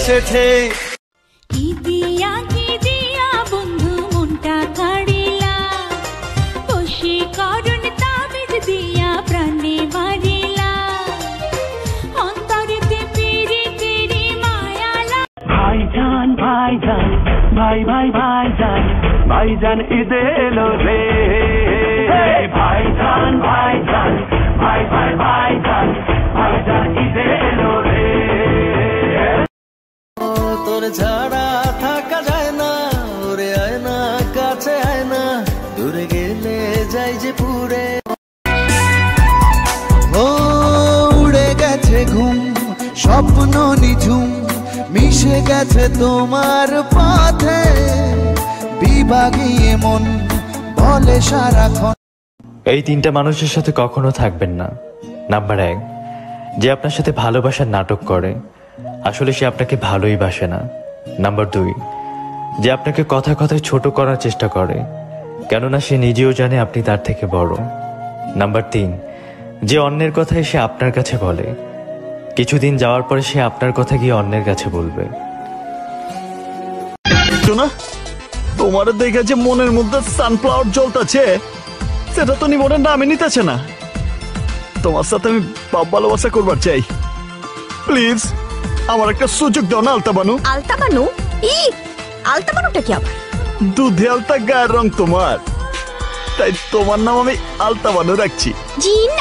শেঠে। কি দিয়া বন্ধু মনটা কাড়িলা, বশীকরণ তাবিজ দিয়া প্রাণে মারিলা, অন্তরেতে পিরিতেরি মায়ালা। ভাইজান ভাইজান ভাই ভাই ভাইজান ভাইজান ঈদে এলো রে, ভাইজান ভাইজান ভাই ভাই ভাইজান ভাইজান ঈদে এলো রে। তোর ছাড়া থাকা যায় না, ওরে আয় না কাছে আয় না, দূরে গেলে যাই যে পুরে। ও উড়ে গেছে ঘুম, স্বপ্ন নিঝুম মিশে গেছে তোমার পথে, বিভাগীয় মন বলে সারাক্ষণ। এই তিনটা মানুষের সাথে কখনো থাকবেন না। নাম্বার 1, যে আপনার সাথে ভালোবাসার নাটক করে, আসলে সে আপনাকে ভালোই বাসে না। নাম্বার 2, যে আপনাকে কথা কথায় ছোট করার চেষ্টা করে, কেননা সে নিজেও জানে আপনি তার থেকে বড়। নাম্বার 3, যে অন্যের কথা এসে আপনার কাছে বলে, কিছুদিন যাওয়ার পরে সে আপনার কথা গিয়ে অন্যের কাছে বলবে। তোমার দেখে যে মনের মধ্যে সানফ্লাওয়ার জ্বলতেছে, সেটা তো নিমনের নামে নিতেছে না। তোমার সাথে আমি বাপ ভালোবাসা করবার চাই, প্লিজ আমার একটা সুযোগ দাও না। আলতাবানু আলতাবানু আলতাবানুটা কি আবার? দুধে আলতা গায়ের রং তোমার, তাই তোমার নাম আমি আলতাবানু রাখছি। জিন